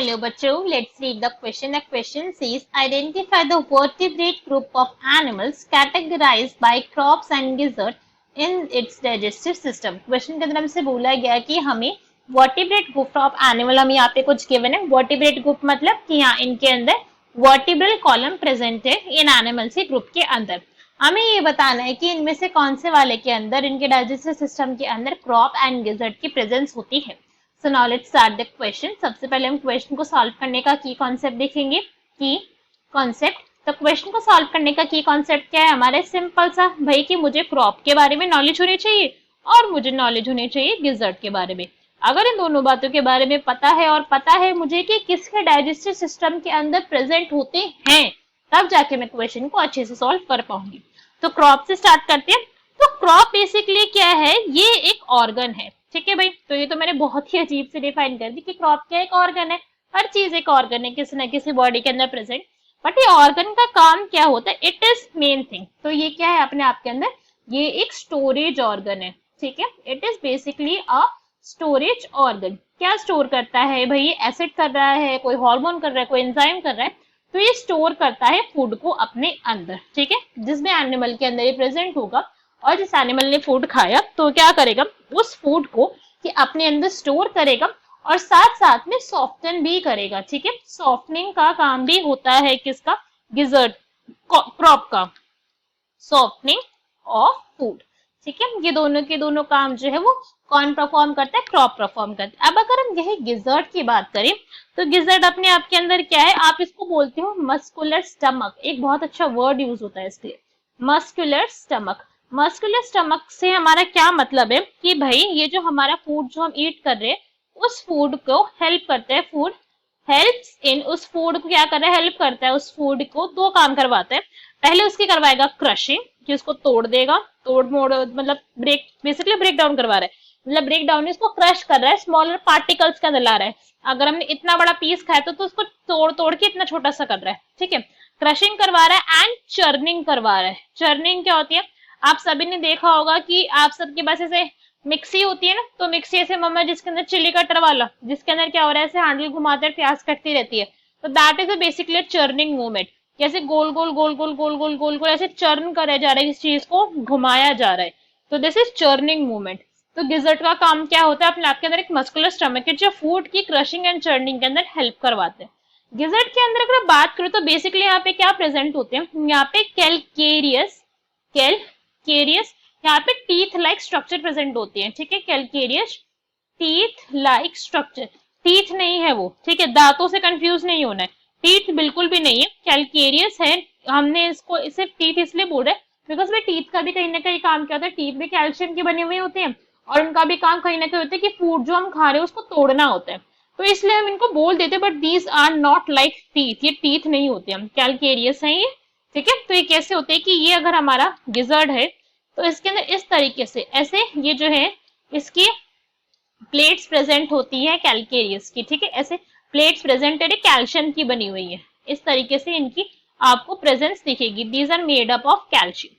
Hello बच्चों, let's read the question. The question says identify the vertebrate group of animals categorized by crops and gizzard in its digestive system. Question के अंदर हमसे बोला गया कि हमें वर्टिब्रेट ग्रुप ऑफ एनिमल, हम यहाँ पे कुछ गिवन है. वर्टिब्रेट ग्रुप मतलब कि यहाँ इनके अंदर वर्टिब्रल कॉलम प्रेजेंट है इन एनिमल्स के ग्रुप के अंदर. हमें ये बताना है कि इनमें से कौन से वाले के अंदर इनके डाइजेस्टिव सिस्टम के अंदर क्रॉप एंड गिजर्ड की प्रेजेंस होती है. So now let's start the question. सबसे पहले हम क्वेश्चन को सॉल्व करने का की कॉन्सेप्ट देखेंगे. की कॉन्सेप्ट, तो क्वेश्चन को सॉल्व करने का की कॉन्सेप्ट क्या है हमारे? सिंपल सा भाई कि मुझे क्रॉप के बारे में नॉलेज होनी चाहिए और मुझे नॉलेज होनी चाहिए गिजर्ड के बारे में. अगर इन दोनों बातों के बारे में पता है और पता है मुझे कि किसके डाइजेस्टिव सिस्टम के अंदर प्रेजेंट होते हैं, तब जाके मैं क्वेश्चन को अच्छे से सॉल्व कर पाऊंगी. तो क्रॉप से स्टार्ट करते हैं. तो क्रॉप बेसिकली क्या है? ये एक ऑर्गन है. ठीक है भाई, तो ये तो मैंने बहुत ही अजीब से डिफाइन कर दी कि क्रॉप क्या एक ऑर्गन है. हर चीज एक ऑर्गन है किसी न किसी बॉडी के अंदर प्रेजेंट. बट ये ऑर्गन का काम क्या होता है? It is main thing. तो ये क्या है अपने आप के अंदर? ये एक स्टोरेज ऑर्गन है. ठीक है, it is basically a storage organ. क्या स्टोर करता है भाई? एसिड कर रहा है, कोई हार्मोन कर रहा है, कोई एंजाइम कर रहा है, तो ये स्टोर करता है फूड को अपने अंदर. ठीक है, जिसमें एनिमल के अंदर ये प्रेजेंट होगा और जिस एनिमल ने फूड खाया तो क्या करेगा? उस फूड को कि अपने अंदर स्टोर करेगा और साथ साथ में सॉफ्टन भी करेगा. ठीक है, सॉफ्टनिंग का काम भी होता है किसका? गिजर्ड क्रॉप का, सॉफ्टनिंग ऑफ फूड. ठीक है, ये दोनों के दोनों काम जो है वो कौन परफॉर्म करता है? क्रॉप परफॉर्म करता है. अब अगर हम यही गिजर्ड की बात करें तो गिजर्ड अपने आप के अंदर क्या है? आप इसको बोलते हो मस्कुलर स्टमक. एक बहुत अच्छा वर्ड यूज होता है इसके, मस्कुलर स्टमक. मस्कुलर स्टमक से हमारा क्या मतलब है कि भाई ये जो हमारा फूड जो हम ईट कर रहे हैं उस फूड को हेल्प करता है. फूड हेल्प्स इन, उस फूड को क्या कर रहा है? हेल्प करता है. उस फूड को दो काम करवाता है. पहले उसकी करवाएगा क्रशिंग, कि उसको तोड़ देगा, तोड़ मोड़ मतलब ब्रेक, बेसिकली ब्रेक डाउन करवा रहा है. मतलब ब्रेक डाउन इसको क्रश कर रहा है, स्मॉलर पार्टिकल्स के अंदर ला रहा है. अगर हमने इतना बड़ा पीस खाया तो उसको तोड़ तोड़ के इतना छोटा सा कर रहा है. ठीक है, क्रशिंग करवा रहा है एंड चर्निंग करवा रहा है. चर्निंग क्या होती है? आप सभी ने देखा होगा कि आप सबके पास ऐसे मिक्सी होती है ना, तो मिक्सी ऐसे मम्मा जिसके अंदर चिली कटर वाला, जिसके अंदर क्या हो रहा है? ऐसे हैंडल घुमाते प्याज कटती रहती है. तो that is basically churning movement. कैसे गोल गोल गोल गोल गोल गोल गोल गोल ऐसे चर्न करे जा रहा है, इस चीज को घुमाया जा रहा है. तो दिस इज चर्निंग मूवमेंट. तो गिजर्ड का काम क्या होता है? अपने आप के अंदर एक मस्कुलर स्टमक है जो फूड की क्रशिंग एंड चर्निंग के अंदर हेल्प करवाते हैं. गिजर्ड के अंदर अगर बात करें तो बेसिकली यहाँ पे क्या प्रेजेंट होते हैं? यहाँ पे कैलकेरियस यहाँ पे टीथ लाइक स्ट्रक्चर प्रेजेंट होती है. ठीक है, calcareous teeth like structure. Teeth नहीं है वो. ठीक है, दांतों से कंफ्यूज नहीं होना है. टीथ बिल्कुल भी नहीं है, कैलकेरियस है. हमने इसको सिर्फ टीथ इसलिए बोल रहे हैं बिकॉज में टीथ का भी कहीं ना कहीं काम क्या होता है? टीथ भी कैल्शियम के बने हुए होते हैं और उनका भी काम कहीं ना कहीं होता है कि फूड जो हम खा रहे हैं उसको तोड़ना होता है. तो इसलिए हम इनको बोल देते हैं, but these are not like teeth. ये टीथ नहीं होते, हम कैलकेरियस हैं ये. ठीक है, तो ये कैसे होते हैं कि ये अगर हमारा गिजर्ड है तो इसके अंदर इस तरीके से ऐसे ये जो है इसकी प्लेट्स प्रेजेंट होती है कैलकेरियस की. ठीक है, ऐसे प्लेट्स प्रेजेंट है, कैल्शियम की बनी हुई है. इस तरीके से इनकी आपको प्रेजेंस दिखेगी. These are made up of calcium.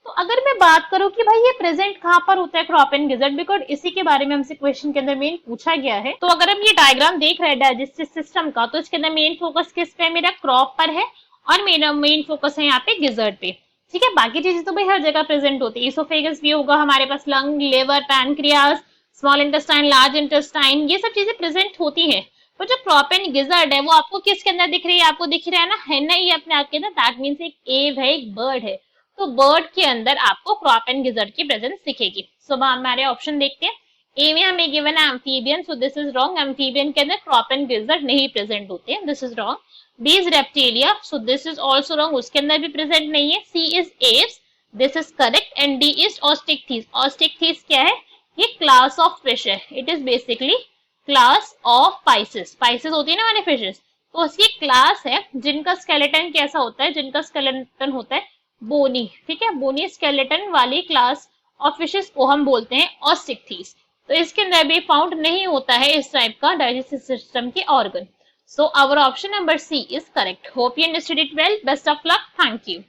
तो अगर मैं बात करूं कि भाई ये प्रेजेंट कहां पर होता है क्रॉप एंड गिजर्ड, बिकॉज इसी के बारे में हमसे क्वेश्चन के अंदर मेन पूछा गया है. तो अगर हम ये डायग्राम देख रहे हैं डाइजेस्टिव सिस्टम का, तो इसके अंदर मेन फोकस किस पे? मेरा क्रॉप पर है और मेरा मेन फोकस है यहाँ पे गिजर्ड पे. ठीक है, बाकी चीजें तो भाई हर जगह प्रेजेंट होती है. इसोफेगस भी होगा हमारे पास, lung, liver, pancreas, small intestine, large intestine, ये सब चीजें प्रेजेंट होती है. तो जो क्रॉप एंड गिजर्ड है वो आपको किसके अंदर दिख रही है? आपको दिख रहा है ना, है ना, ये अपने आप के अंदर. दैट मीन्स एक एव है, एक बर्ड है. तो बर्ड के अंदर आपको क्रॉप एंड गिजर्ड की प्रेजेंस दिखेगी. सो हमारे ऑप्शन देखते हैं. ए में हमें गिवन है amphibian, so this is wrong. Amphibian के अंदर क्रॉप एंड गिजर्ड नहीं प्रेजेंट होते हैं, this is wrong. B is reptilia, so this is also wrong, उसके अंदर भी प्रेजेंट नहीं है. C is aves, this is correct. And D is osteichthyes. Osteichthyes क्या है? ये क्लास ऑफ फिश है. It is basically class of pisces. Pisces होती है ना हमारे फिशेस, तो उसकी क्लास है जिनका स्केलेटन कैसा होता है? जिनका स्केलेटन होता है बोनी. ठीक है, बोनी स्केलेटन वाली क्लास ऑफ फिशेस को हम बोलते हैं ऑस्टिकथीस. तो इसके अंदर भी फाउंड नहीं होता है इस टाइप का डाइजेस्टिव सिस्टम के organ. So our option number C is correct. Hope you understood it well. Best of luck. Thank you.